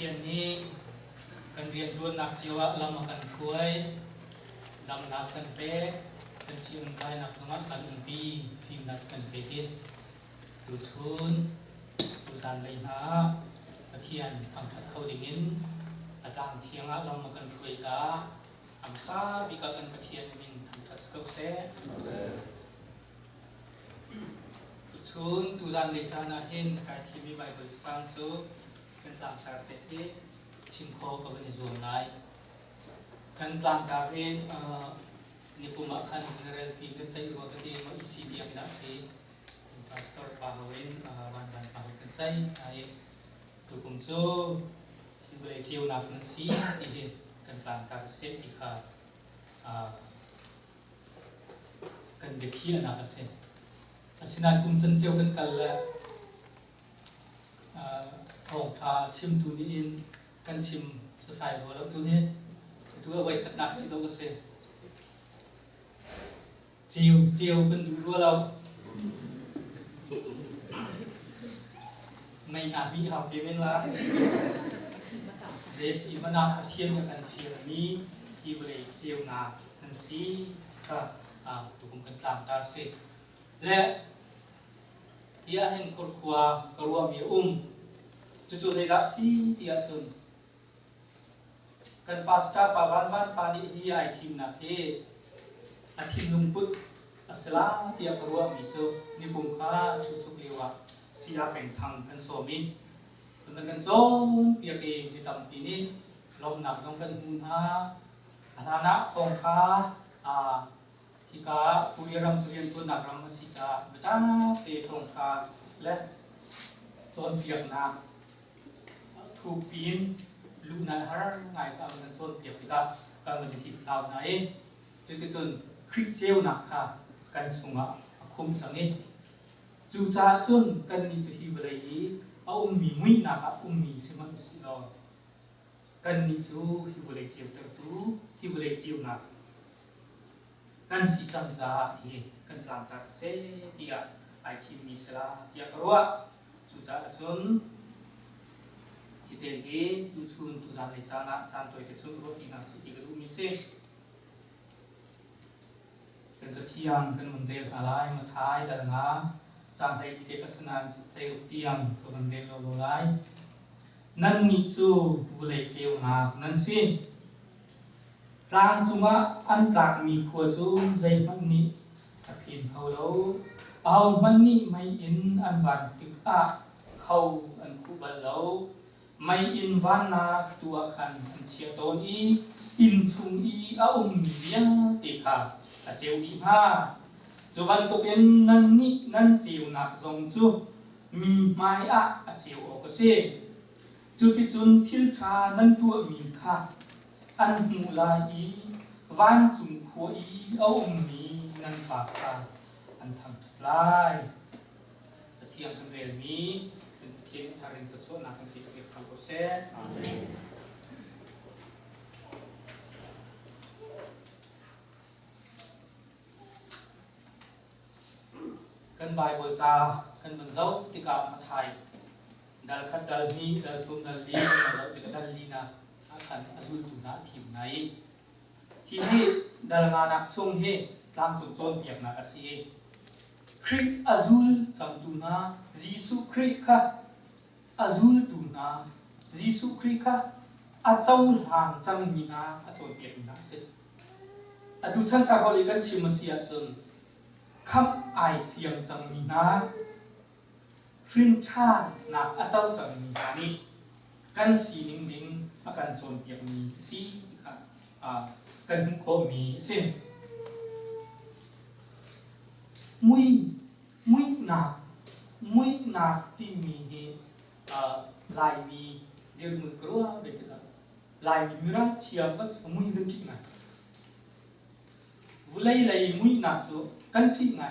ทียนนี้กันเรียนรู้นักจีวะลำกันช่วยลำนักกันเป๊ะกันสิ่งใดนักสมัครกันปีฟิล์มนักกันเป๊ะที่ดูชุนดูสารเลยนะเทียนทำทัดเขาดิ่งินอาจารย์เทียงลำมากันช่วยจ้าอัมซาบิกกันเทียนมินทำทัดเขาเสดูชุนดูสารเลยจ้านะเห็นการที่มีใบบริษัทซูกันตามการเตะชิมโคกับวันนี้ส่วนไหนกันตามการเรียนนิปุมาคันเจเนอเรลที่กันใจรู้กันที่มาอีซีดีอันดับสี่พาสตอร์พาเวนวันพาเวนกันใจไอ้ตัวกุมโจที่บริเชียวนักนั้นสีที่เห็นกันตามการเซตที่ขากันเด็กขี้นักเซตอาศัยนั้นกุมจันเจียวกันกันละทองทาชิมตัวนี้กันชิมสสายหัวแล้วตัวนี้ตัวเอาไว้ขัดหนักสิเราก็เสียเจียวเป็นดูรัวเราไม่อาบีหาวเทเป็นละเจสีมันนาเทียมกันเฟียนี้ที่บริเจียวนานั่นสิก็ตัวผมกันตามตาเสียและที่เห็นคนขวากระวัวมีจู่ๆเลยละสิที่อาจารย์กันพาสต้าปาวันปานีที่ไอทีมนักเออาทีมลุงพุทธอาศัยที่อารัวมีเจ้านิบุงข้าชุสุกเลวะเสียเป็นทางกันโซมินเป็นกันโซนเปียกเองในตำปีนี้ลมหนักจงกันหุ่นฮาอาณาณะทองข้าที่กาผู้ยรำสุริยนตุนักรำมาสิจ้าเมื่อตาเตะทองข้าและโซนเปียกน้ำถูกปีนลูกนายฮาร์ไงจะเอาเงินส่วนเปียกไปกับการเงินที่เราไหนจนคลิกเจลหนักค่ะกันสูงอ่ะคุมสังนี้จู่จ้าจนกันนี่จะที่อะไรเอามีมุ้ยหนักมีสมัติสิลอกันนี่จู่ที่อะไรเจียวตัวตู้ที่อะไรเจียวหนักกันสิจังจ้ากันกลางตัดเสียที่ไอทีมีสละที่กรัวจู่จ้าจนที่เด็กดูชุนตุจานเลยจานะจานตัวเด็กชุนรถที่นั่งสิที่กระดูมิเซ่กันจะเที่ยงกันมันเรียกอะไรมาท้ายแต่ละจานให้ที่เด็กสนานเที่ยวเที่ยงก็มันเรียกเราไล่นั่นนี่จูบุเลยเจียวนานั่นสิจางจุมาอันจากมีขวดจูใจมันนี่ถ้าพิมพ์เขาแล้วเอามันนี่ไม่อินอันวันติดเขาอันคู่บัลแล้วไม่อินวันนาตัวขันอันเชียตัวนี้อินชุงเอาเมียติค่ะเจียวอีผ้าจุบันตัวเป็นนั่นนี่นั่นเจียวนักทรงจูมีไม้เจียวออกเสียจุดที่จุนทิลชานั่นตัวมีค่ะอันมูลายวันจุงขัวเอามีนั่นปากค่ะอันทำทัดลายจะเทียมกันเรียนมีเป็นเทียมทารินจะช่วยนักทั้งที่เก็บความโปรเซสกันใบบอลจ้ากันบรรเจ้าติกามาไทยดัลคัดดัลนี้ดัลทุ่มดัลลีมาเจ้าติกาดัลลีนะอาคันอาซุลตุนะทีมไหนที่นี่ดัลงานักช่วงเฮตามสุดโซนเปียกนักอาศัยคริกอาซุลสัมตุนะยิสุคริกค่ะอาซุลตุนะยิสุคริกค่ะอาเจ้าหางจังมีนะอาโซนเปียกนักเสอดูฉันตาเขาเลยกันชิมมาเสียจนคำไอเฟียงจังมีนะฟินชานักอาเจ้าจังมีนะนี่กันสีนิ่งๆอาการโซนเปียกมีสีค่ะกันหุ่นโคมีสิมุยหนักที่มีลายมีเดือดมือกลัวเด็กละลายมีมิราเชียบก็มุยกันที่ไหนวุ้ยเลยมุยหนักสุดกันที่ไหน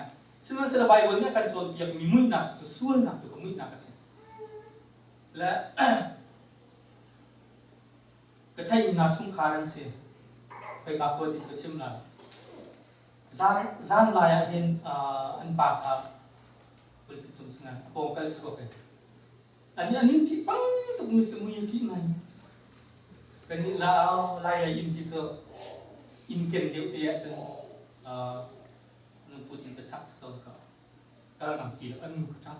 ซึ่งมันสบายวันนี้กันโซนเปียกมีมุยหนักจะส่วนหนักตัวมุยหนักกันสิและก็ถ้าอิมนาชุ่มคารันสิไปกับคนที่จะชิมละจานลายเห็นอันปากครับเป็นจุดสงบปงกันสกปรก อันนี้ที่ปังตุกมีสมุยที่ไหนกันนี่ลาวลายอินที่จะอินเกนเดียวเดียจนนั่นพูดอินจะสักตอนก็นำตีแล้วอันนู้นจัง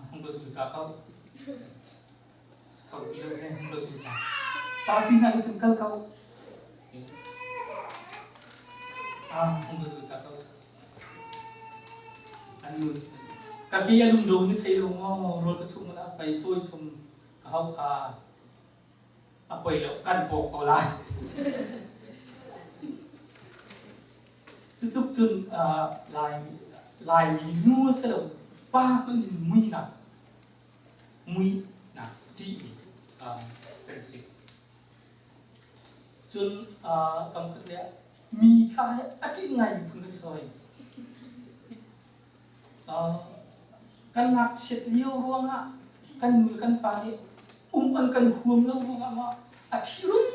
ห้องประชุมตาเขาตีแล้วเนี่ยห้องประชุมตาปาปีนั้นจังเขาห้องประชุมตาเขาอันนู้นกะกี้อารมณ์ดูนี่ไทยลงว่ารถประชุมมันไปช่วยชมเขาไปแล้วกันโปกตัวละจุดจนลายมีนัวเสร็จป้ามันมุยหนักดีเป็นสิ่งจนกำลังเรียกมีใครอะไรไงพึ่งกันซอยกันนักเช็ดเลี้ยวร่วงกันมือกันปานี่อันกันห่วงแล้วร่วงมาที่รุ่ง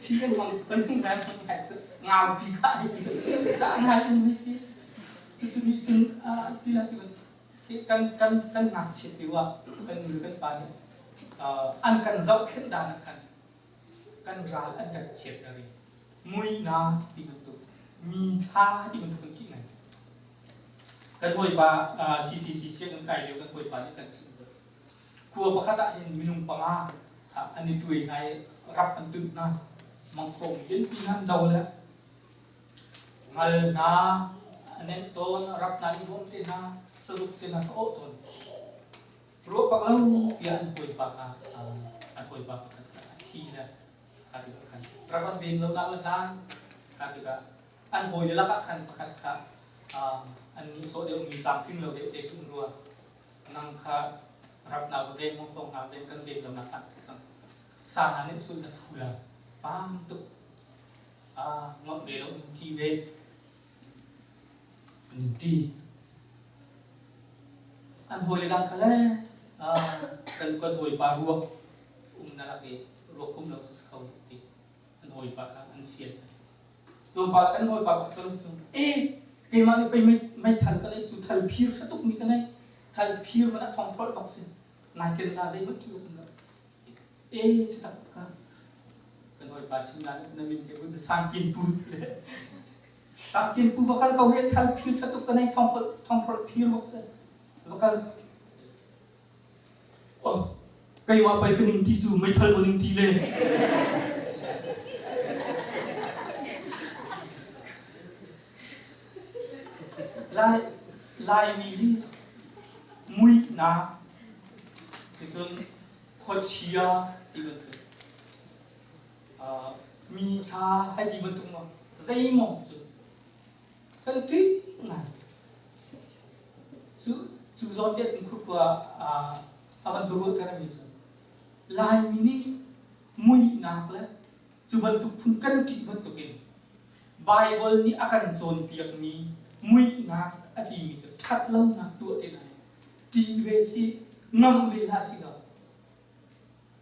ที่กันมองเป็นที่นั้นมันหายสึกงามปีกายจะง่ายนี่จุดนี้จึงที่ละที่กันนักเช็ดเลี้ยวกันมือกันปานี่อันกันเจ้าขึ้นด้านกันร้านอันกันเช็ดอะไรมุยนาที่มันตุมีท่าที่มันตุกันกี่ไงกันหอยปลาซีเชี่ยกันไก่เดียวกันหอยปลาที่กันสิ่งเดียวครัวประคัตเห็นมินุงปังอันนี้ตัวไงรับอันตุนะมังคงยันปีนั้นเดาแล้วงัลนาอันนี้ตัวรับนานิวงเตนะสรุปเตนะโอ้ตัวรัวปักแล้วยันหอยปลาอันหอยปลาที่นะคันที่กันรับอันเวียนเราดังคันที่กันอันหอยละคันคันอันนี้โซเดียมมีตามทิ้งเราเด็กๆทุ่งรัวนั่งขารับนาเวงมงคลนาเวงกันเวงเราหนักขัดจังสารนั้นสุดนัดทุลาปั๊มตุกงดเวลาทีเวดีอันหอยเลยดังขะเล่กันก็หอยปลารัวนั่นแหละที่รัวคุ้มเราจะเข้าดีอันหอยปลาค่ะอันเสียดตัวปลากันหอยปลาก็ต้องส่งเกมอะไรไปไม่ทันกันเลยสุดท้ายพิวชะตุกมีกันเลยทันพิวมันท้องพลอดออกซินายเกินลาใจมันคิวกันเลยสิตักกันหอยปลาชิมนั้นจะมีเกี่ยวกับสร้างกินปูเลยสร้างกินปูว่ากันเขาเห็นทันพิวชะตุกกันเลยท้องพลอดพิวออกซิว่ากันโอ้ใครว่าไปกันหนึ่งทีจูไม่ทันวันหนึ่งทีเลยลายมีมุยนาจนขดเชียที่มันมีชาให้ที่มันตรงนั้นใจมองจุดกันที่ไหนจู่จอดเด็กสิ่งคุกว่าอาวันตัวกันอะไรมีจุดลายมีนี่มุยนาเลยจุดมันตุกพุ่งกันที่มันตุกินไบเบิลนี่อาการโจรเปียกนี้มุยนาอดีมีจุดทัดเล่านักตัวเองทีเวสีนำเวลาสิเรา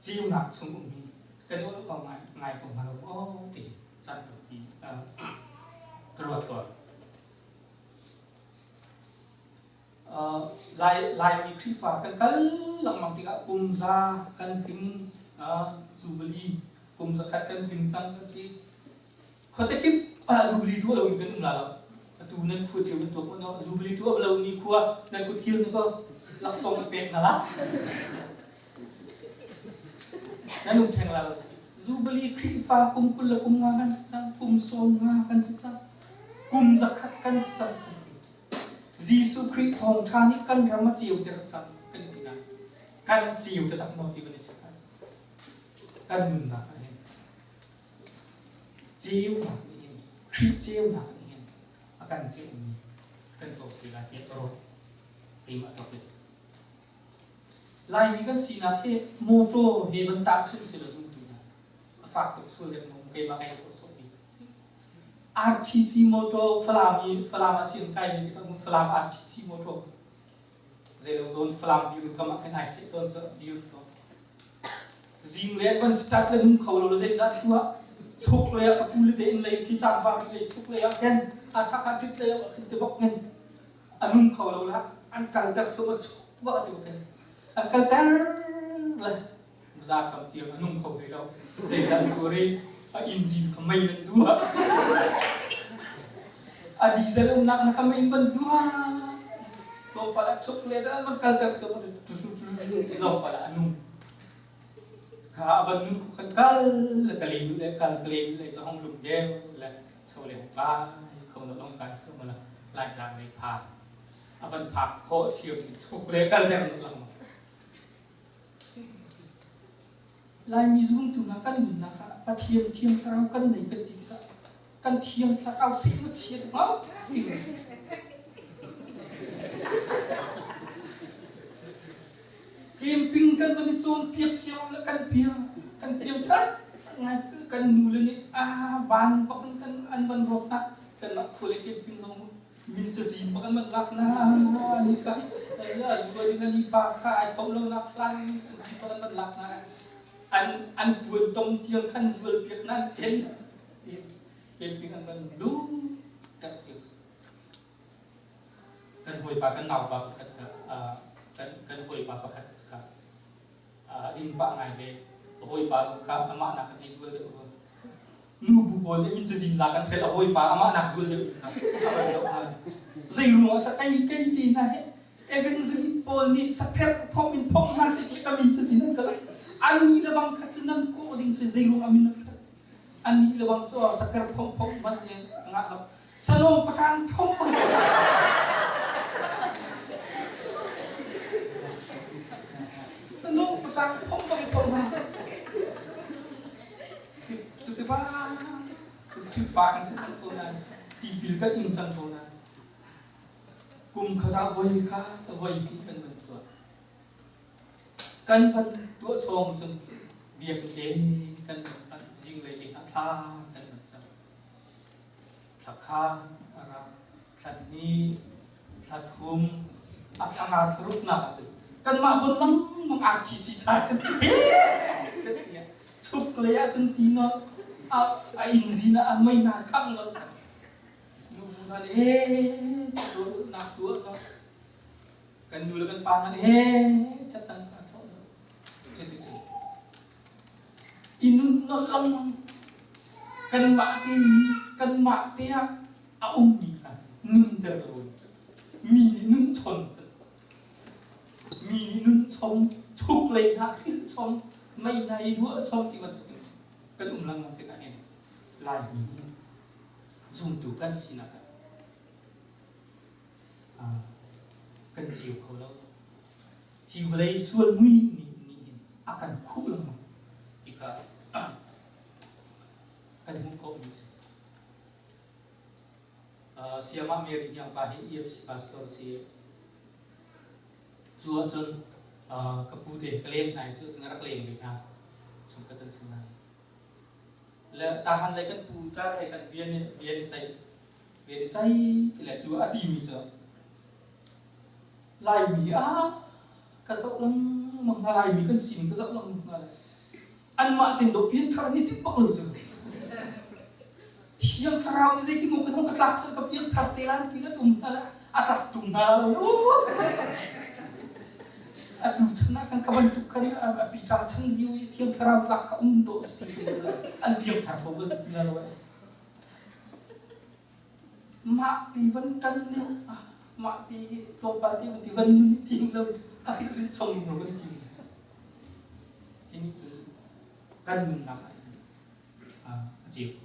จีวนักสมบูรณ์มีกันว่าเราไงผมมาเราโอ้ตีจันทร์ปีตรวจตัวลายมีคลิปฝากกันหลังมังติกะกุมซากันถึงซูบลีกุมซาคัดกันถึงจังกันที่เขาแต่คิดซูบลีตัวเรามีกันอุ่นแล้วตัวนั้นคู่เชียวเป็นตัวมันเนาะซูบลีตัวเรามีคู่นั่นคู่เที่ยวนี่ก็ลักษณะเป็นนั่นละนั่นนุ่งแทงเราซูบลีคลิฟ้ากุมกุลกุมงากันสักกุมโซงากันสักกุมจักขัดกันสักจีสุคริสทองชานิกันรามาจิวเดรัสักกันที่นั่นกันจิวจะตักนอที่วันนี้สักกันนุ่งหนักนี่จิวหนักนี่คริสจิวหนักนี่อาการจิวนี่กันโตที่ละเอียดโตตีมาต่อไปลายมีกันสีนักเฮโมโตเฮบันตาชื่อสิละจุดนะฝากตุกส่วนเล็กน้อยเกี่ยวกับไอ้ตัวสอบนี้ RTC โมโตฟลามาสินไก่มีที่เขาฟลาม RTC โมโตเซลล์โซนฟลามดิวก็มาเป็นไอเซตอนจะดิวก็จิงเล็กวันสตาร์ทเลยนุ่งเขาเราเลยได้ที่ว่าชุกเลยอะกับปูเลยเดินเลยที่จังบางเลยชุกเลยอะแค่อาทักอาทิตย์เลยอะขึ้นจะบอกเงินอันนุ่งเขาเราละอันการตัดชุกว่าชุกว่าจะบอกเงิน anh cần ta là ra cầm tiếng anh nung không thấy đâu dễ làm tôi đi in gì không may lần đua đi ra ông nặng không may lần đua so pala chocolate an man kaltar so lo pala anung kha van nu kan kal la kalim le so hong lum deu la so le ba không nó long kan so mala lai jang le pha avan phak kho siêu chocolate kal dem lo lai mi zum tu na kan nun na kha pa thiam sarau kan nei kan ti ka kan thiam sa au si ma chi ma camping kan bani chon piak siaw la kan piam thar ngai kan nu le ni ban pa kan an ban rok na kan la khole camping zong min cha zin pa kan man lak na ni ka la zuwa ni na ni pa kha ai thom lo na flan cha zin pa kan man lak na an buồn tông thiêng khăn zuwa piak na ten camping an ban lu tak chiu kan hoi pa kan nau pa khat kan hoi pa pakhat ka in pa ngai be hoi pa so ka ama na kan izul de nu bu bol de in jin la kan fel hoi pa ama na zul de ka aba so ha zai ru sa kai ti na he even zin pol ni sa pher phom in phom ha se ke ka min jin ka an ni la bang khat nan ko ding se zai ru amin na an ni la bang so sa pher phom man ne nga la sa long patang phom Senang petang pom bagi pom mas. Jadi apa? Jadi fakan sesuatu tunan, dibilkan insan tunan. Kum kata voi ka, voi ikan bentuk. Kan fan dua chong jeng biak ke kan jing lagi atha kan macam. Thakha ara thani thum atsanga teruk nak tu. Kan mak belang mengartisi saya kan jadi cukup kelihatan centino inzina amai nakang lo nubunan cedul nak dua lo kan dulu kan pangan catang catang lo jadi inun nolong kan mati ya ni kan nun terus nun chon mi nun chom chuk le na chom mai nai đũa chom thì vật cái lăng một cái này lại mi dùng từ căn xin là căn chiều khâu lâu thì vừa đây xuân nguy akan khu lăng thì cả căn không có gì siapa meri yang pahit ia si pastor si Chúa chân các phụ thể cái lên này chưa ngã lên Việt Nam chúng ta tân sinh này là ta han lấy cái phụ ta hay cái viên chạy thì là Chúa ati mi chưa lại mi cái dọc lăng mà lại mi cái xin cái dọc lăng mà ăn mặn tiền đồ biến thằng như tiếp bắc rồi thiêng thằng như vậy thì một cái thằng cắt lạc sẽ biến thằng tây lan thì nó tùng là chặt tùng aduh cina kan kebentukan bicara cendiu tiang serau laka untuk seperti itu an biang tak boleh tinggal awak mak di ventan ni mak di lompat di ven tinggal akhirnya song lo kan tinggal ini tu kan nak ajiib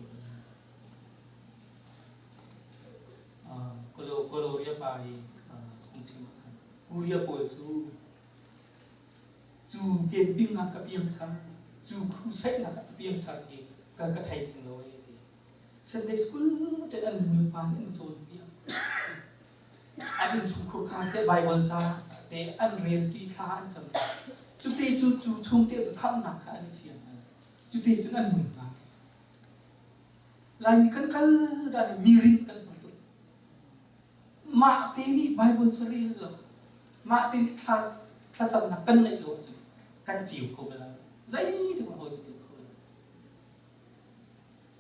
kalau dia pai fungsi makan kuria pol su dù camping là cái biếng thang, dù khu sách là cái biếng thang thì cái thầy thằng rồi thì Sunday school thì anh muốn bán những số biếng, anh in xuống khổ khăn cái Bible ra, thì anh read đi khá anh chậm, chú tê chú chung tê chú khăm nặng khá anh phiền, chú tê chú anh muốn bán, lại mi căn đã miring căn bằng tuổi, mạ tê ni Bible ra read rồi, mạ tê ni class chậm là cân lại rồi chứ. Căn chiều không là dây thì mà hồi thì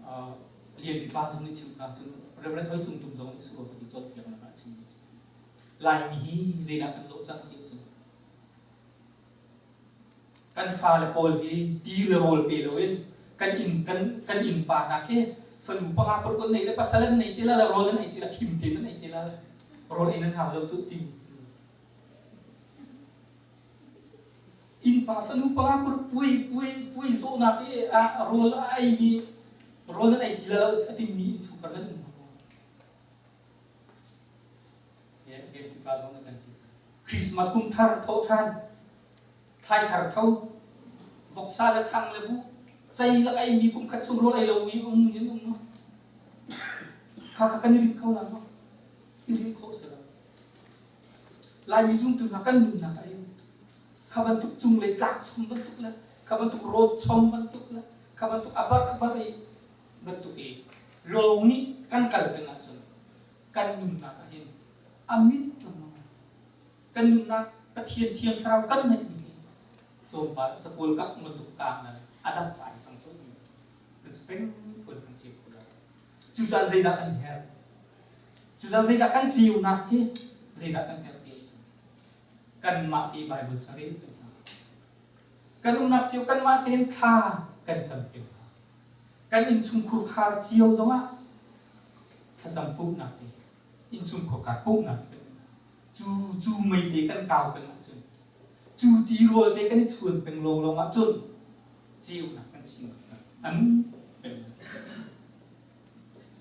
không liền bị ba giống như chịu cảm chứng rồi nó thấy chung giống như sự hồi thì chốt việc là bạn chịu lại mỹ gì là căn lỗ răng thì chịu กันฟ้าเลยโปลที่ดีเลยโปลเปลวินกันอินป่านักแค่สนุกปังอาปรกฏในแต่ภาษาเล่นในที่ละโรลในที่ละคิมเต็มในที่ละโรลเอ็นนั้นหาเราสุดจริงอินป่าสนุกปังอาปรปุยโซนักแค่โรลไอมีโรลในที่ละที่มีสุขนั้นเนี่ยเกี่ยวกับภาษานั้นคริสต์มาสกุมทาร์ทอทันไทยทาร์ทอวกซาละชังเลบุใจละไอมีกุมขัดสุโรไอเรามีนี่ตรงนู้นข้ากันยืนเขาแล้วเนาะยืนเขาเสร็จแล้วลายมีจุ่มตุนนักกันดุนนักไอข้าบรรทุกจุ่มเลยจักจุ่มบรรทุกแล้วข้าบรรทุกรถชมบรรทุกแล้วข้าบรรทุกอับบาร์ไอบรรทุกโลงนี้กันกัลเป็นอะไรส่วนกันดุนนักไออามิตตรงนั้นกันดุนนักกระเทียมเทียมชาวกันไม่มีตัวปัดสกุลกับบรรทุกกลางนั้นอาดับไปสังสมเป็นสเปนคนเป็นจีบคนละจุดนั้นใจดักกันเฮลจุดนั้นใจดักกันจิวนักเฮใจดักกันเฮลเองกันมาที่ไบเบิลสริลกันอุนักจิวกันมาที่เห็นท่ากันจำเป็นกันอินชุมคุคาร์จิวจังวะถ้าจำปุ๊บนักอินชุมคุคาร์ปุ๊บนักจูไม่ได้กันเก่าเป็นนักจุดจูตีโรยได้กันที่ชวนเป็นลงอ่ะจุดจิวนักกันจิวอันเป็น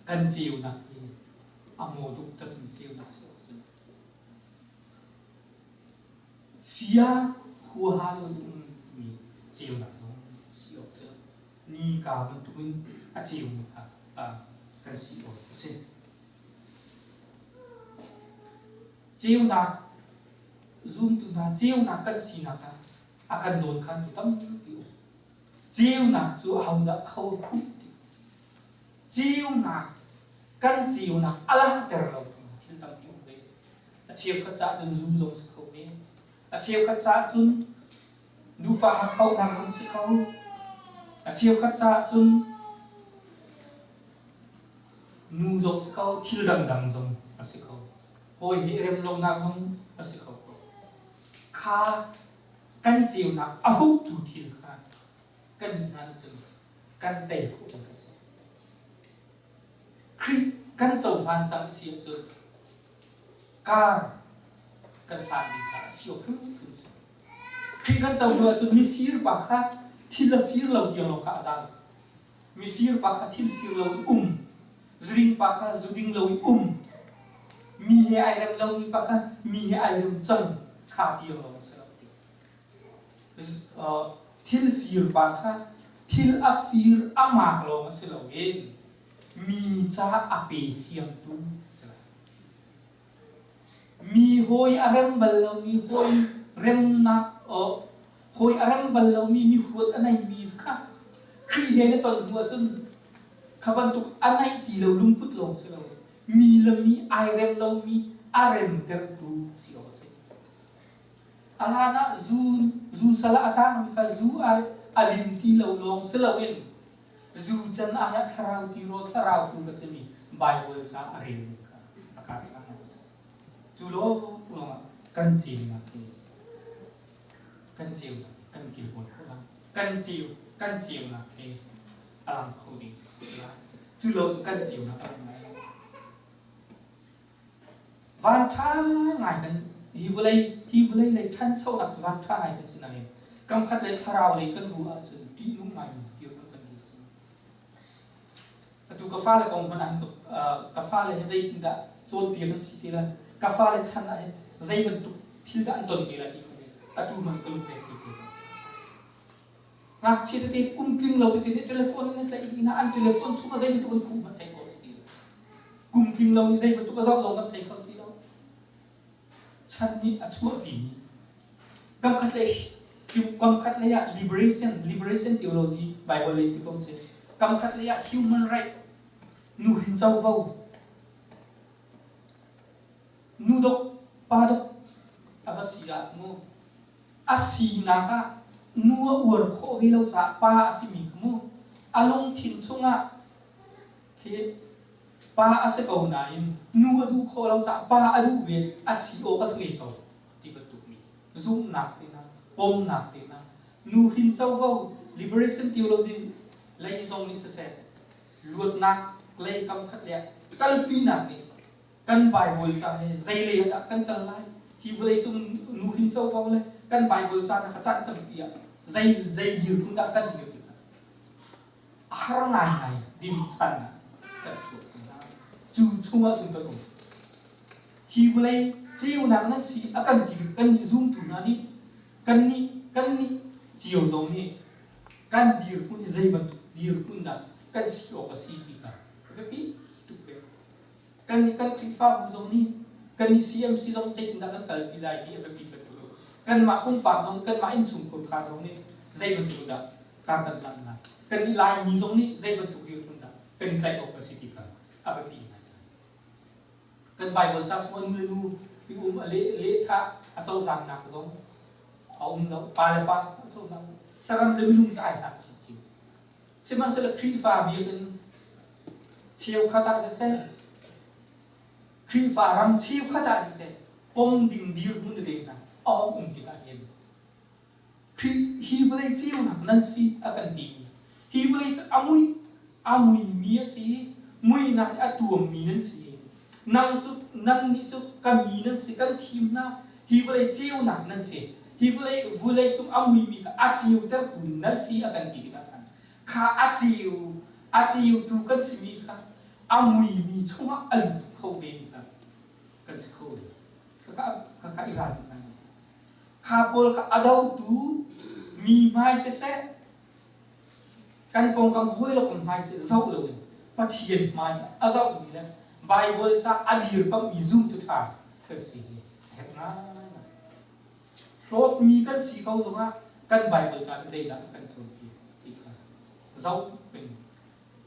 กันจิวนักที่อโมดุตเป็นจิวนักเสียวซึ่งเสียหัวหาลมีจิวนักสองเสียวซึ่งนี่กามันตุนอาจิวนักกันเสียวซึ่งจิวนักzoom tu na jiu na kan si na ka akan don khan tu tam ti jiu na chu hau da khau khu ti jiu na kan jiu na alang ter lo tu thil tam ti be a chiu kha cha chun zu zong se khau me a chiu kha cha chun du fa ha khau na zong se khau a chiu kha cha chun nu zong se khau thil dang dang zong a se khau hoi he rem lo na zong a se khauข้ากันจิวนักอาหุตุทิลข้ากันนั่นจึงกันเตะคู่กันเสียครีกันจงพันสังเสียจึงการกันฟังดีค่ะเสียวพึ่งครีกันจงเมื่อจุดมีฟีร์บักค่ะที่ละฟีร์เราเดียวเราข้าจังมีฟีร์บักค่ะที่ฟีร์เราริงบักค่ะจุดิงเรามีเหไอเรมเรามีบักค่ะมีเหไอเรมจังข้าเดียวเราเสียทิลฟีร์บางค่ะทิลอาฟีร์อามากเราเสียเราเองมีจ้าอเปเซียมตุ้มเสียมีหอยอารัมบัลเรามีหอยเรมนักหอยอารัมบัลเรามีหัวอันไหนมีค่ะครีเฮนตอนหัวจนขบันตุกอันไหนที่เราลุ่มพุทธเราเสียเรามีเรามีไอเรมเรามีอาเรมเตอร์ตูเสียเราalana zu sala atang mika zu adin ti lo long selawin zu jan ayat tharau ti ro tharau tu ka semi bible sa arin ka akari na mo zu lo kan jin na ki kan jiu kan ki bo ka kan jiu na ki alam khodi zu lo kan jiu na alam nai van tha ngai kanที่เลยท่านเศร้าหนักวันท่าไหนกันสินะเนี่ยกำคัดเลยทาราวเลยกันรู้อาจจะดีนุ่มใหม่เกี่ยวกับกันดีจริงตัวกาแฟเลยกองมันอันกับกาแฟเลยให้ใจกินได้โซนเบียร์กันสิทีละกาแฟเลยชันอะไรใจมันตุที่ละอันต้นเบียร์ที่มันตัวมันก็ลุกเลยจริงๆนักชีวิตที่กุ้งกลิ้งเราที่นี่โทรศัพท์นี่ใจดีนะอันโทรศัพท์ชุบมาใจมันตัวมันคุ้มมันใจก็สิกุ้งกลิ้งเรานี่ใจมันตัวก็ซ้อมกับใจเขาที่เราฉันนี่อัจฉริยะกำคัดเลยอะ liberation theology Bible เลยที่เขาเสนกำคัดเลยอะ human right นูหินเจ้าเฝ้านูดกปาดกอวสิระมูอาศีนาค่ะนูอวดโควิลจะปาอาศิมิขมูอารมณ์ทิ้งช่วงอะที่ปาอาศัยเอาหน่ายนูดูโคเราจะปาอดูเวสอาศิโอก็สเกตเอาที่ประตูนี้ซุ่มหนักตีนะปมหนักตีนะ nu hin châu vô liberation theology lấy dòng ní sẽ luật nạc lấy cầm khát lẹ căn pi nạc ní căn bài bồi cha hay dây lệ đã căn căn lại thì vừa lấy dùng nu hin châu vô lấy căn bài bồi cha là khát chán tâm bia dây nhiều cũng đã căn nhiều harang này đi chăn à căn chuột chúng ta chú chua chúng ta cùng thì vừa lấy chiều nạc nó xí căn thì căn ní zoom thủ nó đi căn ní chiều giống ní căn điều pun dây vận điều pun đã căn xí ở cái xí đi cả cái bí tụt về căn khi pha bu giống ní căn ní CMC giống dây đã căn cái bí lại đi cái bí vận tụt căn mà cũng bạc giống căn mà in sùng cột khá giống ní dây vận tụt đã càng cần làm lại căn ní lại mi giống ní dây vận tụt điều pun đã căn cái ở cái xí đi cả cái bí này căn bài vận sa semua nu nu lệ tha châu làm nạc giống ông nó pa châu làm saram le minung sai ha chi seman se la khri fa bi ben chiêu khata se khri fa ram chiêu khata se pom ding dir mun de na ông ki ta yen khri hi vle chiêu na nan si akan ti hi vle amui mi si mui na atuam mi nan si nan ni chu kam mi nan si kan thim na hi vle chiêu na nan si hi vle chung amui mi ka achiu ter kun nan si akan ti ka khan kha achiu tu kan si mi kha amui mi chunga al khâu ve mi ka kan si khâu ka iran na kha pol ka adau tu mi mai se kan pong kam hoi lo kom mai se zau lo pa thien mai azau mi la bible sa adir kam mi zum tu tha kan si hep na float mi kan si khâu zonga kan bible sa zai da kan so ti ka zau pen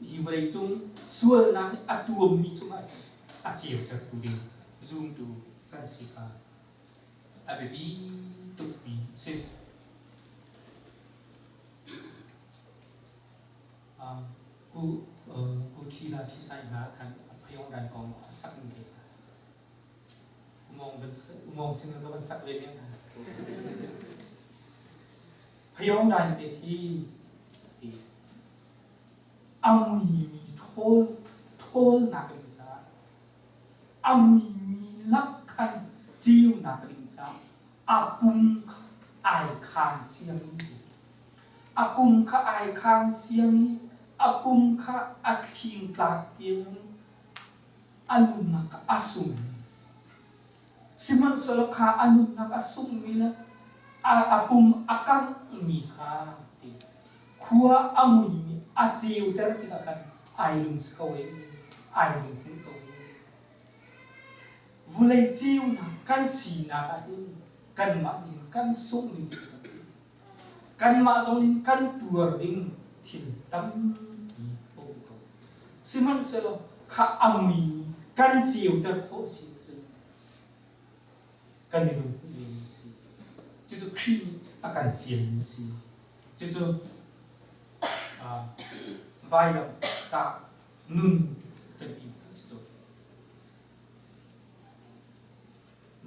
hi vei chung sual na atuam mi chunga achiu ta tu bi zoom tu kan si ka abebi tu bi seกูทีละที่ใส่หาคันพยองดันกองสักหนึ่งเดียวมองสิ่งนั้นก็มันสักเลยเนี่ยนะพยองดันเดียที่ตีอามุยมีโทษหนักลิงจ้าอามุยมีลักขันจิ้วหนักลิงจ้าอาปุงไอคางเสียงอาปุงข้าไอคางเสียงอาปุงข้าอัดทิ้งตาเตียงอันนุนักอาสุมสิมันสลข้าอันนุนักอาสุมมีละอาปุงอากังมีข้าตีขัวอามุยมีอาเจียวแต่ละที่ละกันไอลุงสกาวไอลุงคุณกาววุเลยเจียวนะกันสีนากันมาดินกันสุกนินกันมาจงนินกันตัวดิ่งถิ่นตั้มโอ้ก็สิมันเสลข้าอามุยกันเจียวแต่โคสิจกันนี่มันเป็นสิจิจุครีอาการเสียงสิจิจุไวรัสตานุ่นกันดีก็สิตัว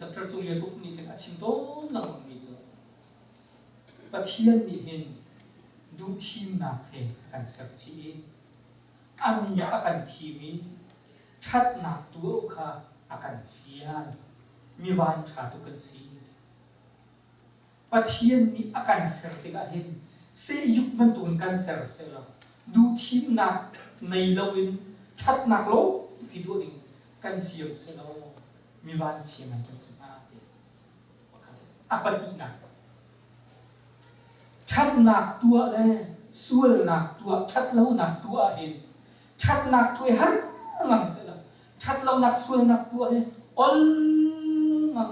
ดักเตอร์จงเรียนทุกนี้ถึงอาชิมโตนั่งมีเจอปะเทียนนี่เห็นดูทีมนักเห็นกันสักทีอันนี้อาการทีมีชัดหนักตัวค่ะอาการเสียมีวันขาตุกันสีปะเทียนนี่อาการเสียติกาเห็นเสียยุคมันตัวกันเสียเสียแล้วดูทีมนักในเราเองชัดหนักโลพี่ตัวเองกันเสียเสียแล้วมีวันเสียมันกันสิมาเองอาปฏิหนักชัดหนักตัวเลยส่วนหนักตัวชัดเล่าหนักตัวเห็นชัดหนักตัวหันหลังเสียแล้วชัดเล่าหนักส่วนหนักตัวเห็นอลมัง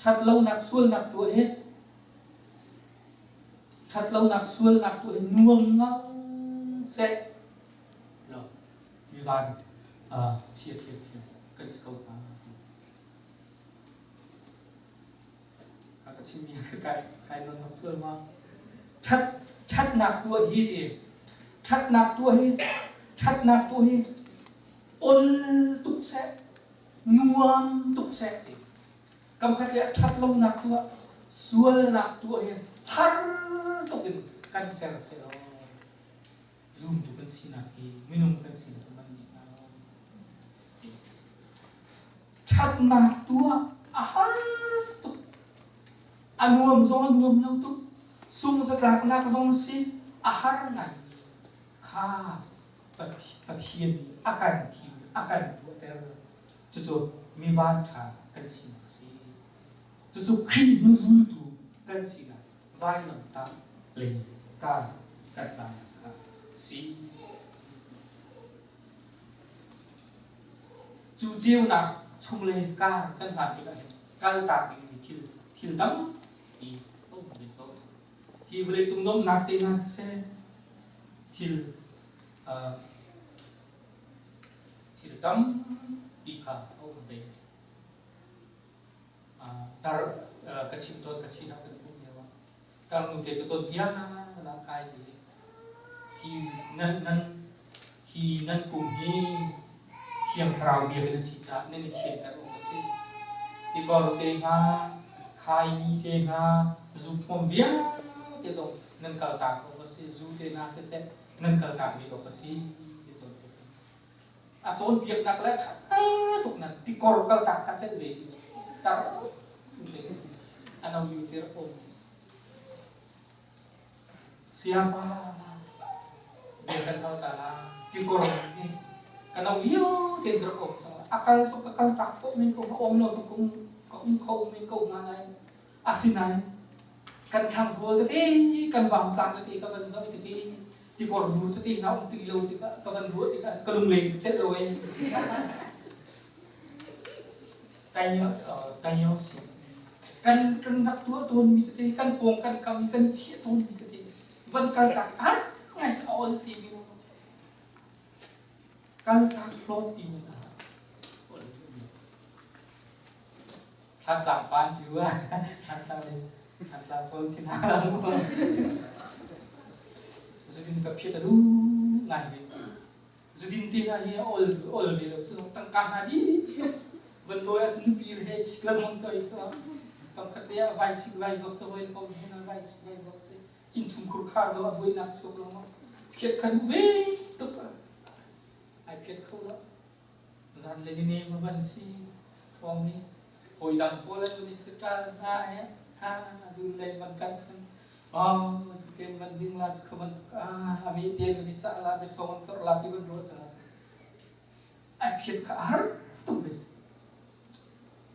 ชัดเล่าหนักส่วนหนักตัวเห็นชัดเล่าหนักส่วนหนักตัวเห็นน่วงงังเสร็จแล้วมีวันเชียกันสกปรกชิมีคือการนอนทับเสื้อมาชัดหนักตัวฮีดีชัดหนักตัวฮีอลตุกเสนวมตุกเสติกำคัดเยชัดลงหนักตัวสวยหนักตัวฮีฮันตุก kan sel sel zoom tu kan sinaki minum kan sinak man ni chat na tua ahar tu anuam lau tu sung sa tlak na ka zong si ahar ngai kha pathian akan thi akan tu ter chu mi van tha kan sinak si chu khri nu zul tu kan sinak vai lam ta le ka kat ta si chu chiu na chung le ka kan la ki ka kal ta ki thil dam ki to bi to ki vle chung nom na te na se thil dam ki kha au ve tar ka chim to ka chi na ka bu ne wa tar nu te chu bia na kai thì nan cùng hi thiam thảo bia cái gì cha nên thiền cái ông sĩ thì còn cái nga khai ni cái nga giúp phong vía cái giống nên cầu tạc ông sĩ giúp cái nga sẽ nên cầu tạc bị ông sĩ cái giống chốn việc nạc lại tục nè thì còn cầu tạc các sẽ về ta anh ông yêu cái ông siapa dia kan tala ti korong ni kana wiyo tin tro ko sa akal so kakal takso min ko om lo so kung ko min ko manay asinay kan tham hol te kan bang tlang te ka van so te ti kor dur te na ti lo te ka van ru te ka lung le set rồi tay nhớ si kan nak tua tuan mi te kan pong kan kam kan chi tuan mi te van kan tak ngay sa all TV mo kaltak float TV na santam pan juga santam pun sinarang mo zudin ka pita du ngai be zudin te na he all be lo so tang ka na di van loya chu bi he siklang mong so isa kam khatya vai sik vai gok so hoin kom hena vai sik vai gok se in chung khur kha zo aboi nak so lo phiệt khăn về tức là ai phiệt không đó dàn lên đi mà vẫn si phong đi hồi đằng cô lên đi sự tra dừng lên vẫn cắn chân dừng lên vẫn đinh là không vẫn ami tiền đi trả là bị sống tốt là bị vẫn rồi chẳng ai phiệt khá tung về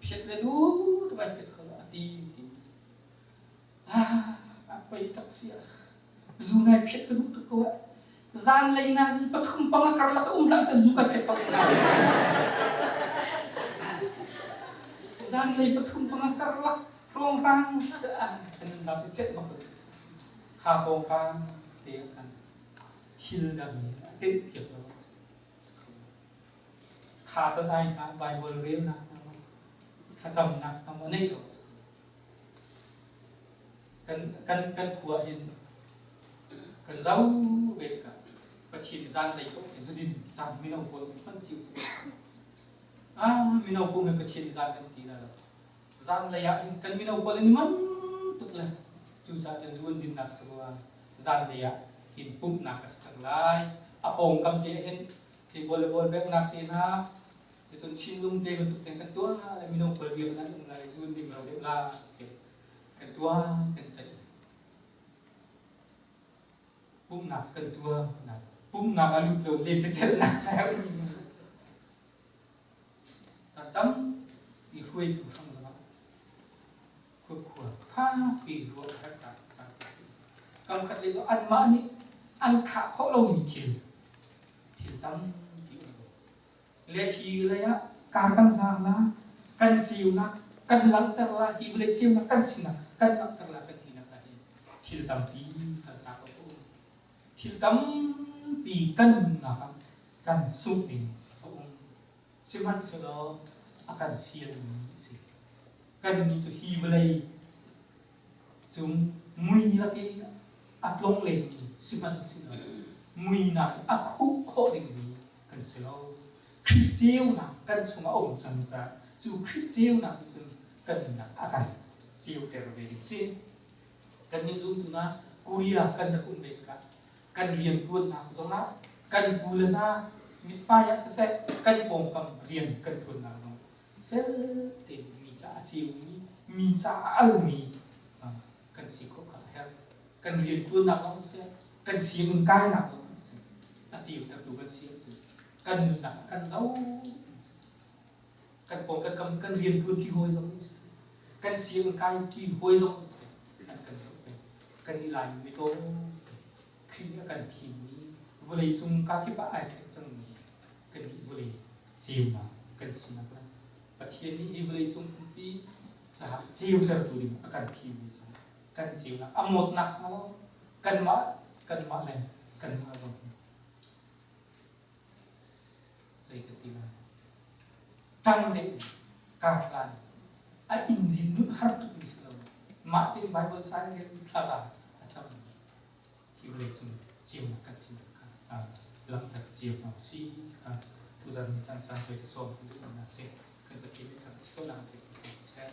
phiệt lên đủ tụi ai phiệt không là đi quay taxi dù này phiệt cái đủ tụi cô ấy gian lấy na gì bắt không bằng cả là cái lại sẽ giúp cái phiệt không gian lấy bắt không bằng cả là phong phang sẽ anh làm cái chết mà khá phong phang thì anh chill đam cái phiệt đó khá cho ai cả bài bồi riêng na khá chậm na mà này rồi cần khua in cần giấu về cả và chỉ gian lấy cũng phải dự định rằng mình đâu có phân chịu sự mình đâu có mình chỉ gian cái gì là gian lấy anh cần mình đâu có lên mất tức là chú cha chân duôn din nạc sửa gian lấy hình bụng nạc cái chẳng lại bông cầm thế hình thì bol bếp nạc thế na thì chân chín lung tê mình tụt thành cái tua là mình đâu có việc là dùng lại duôn din vào đấy là cái tua cái gì bung nạc cần tua nạc bung nạc alu tiêu lên cái chân nạc hay sản tâm đi khui của phong rồi khui của pha bị ruột các dạng cầm khát lấy do ăn mỡ nhỉ ăn khá khó lâu mình thiền tâm lệ khi lấy á cả căn là căn chiều nạc căn lắng ta là hi vle chiều nạc căn xin nạc căn lắng ta là căn thì nạc là thiền tâm tí thiền tâm bị căn là căn sụp mình siêu mắt sau đó căn phiền gì căn như hi vle chúng mùi là cái lông lên siêu mắt siêu đó mùi là khúc khó định gì căn siêu đó khi chiều là căn xuống ổng chân ra dù khi chiều là cần là căn chiều trở về định xin cần như dùng tụi nó Korea kan na kun be kan rian tuan na zona kan pulana mit pa ya se kan pom kam rian kan tuan na zona fel te mi cha chiu mi cha al mi kan si ko ka hel kan rian tuan na zona se kan si mun kai na zona se a chiu ta du kan si kan na kan zau kan pom kan rian tuan ti hoi zona kan si mun kai ti hoi zona se kan zau kan đi lại với tôi khi cần thì vừa lấy dùng các cái bãi thực trong này cần đi vừa lấy chiều mà cần xin là và thiên đi vừa lấy dùng đi giả chiều theo tụi mình cần thì cần chiều là một nặng nó cần mã này cần mã dùng dây cái gì này trăng đấy cả là ai in gì nữa hard to be slow mã thì Bible sai cái thà giả trong thì về chúng chiều là các sinh lập thật chiều nào si thu dần sang về số cũng là sẽ cần phải kiếm các số nào để sẽ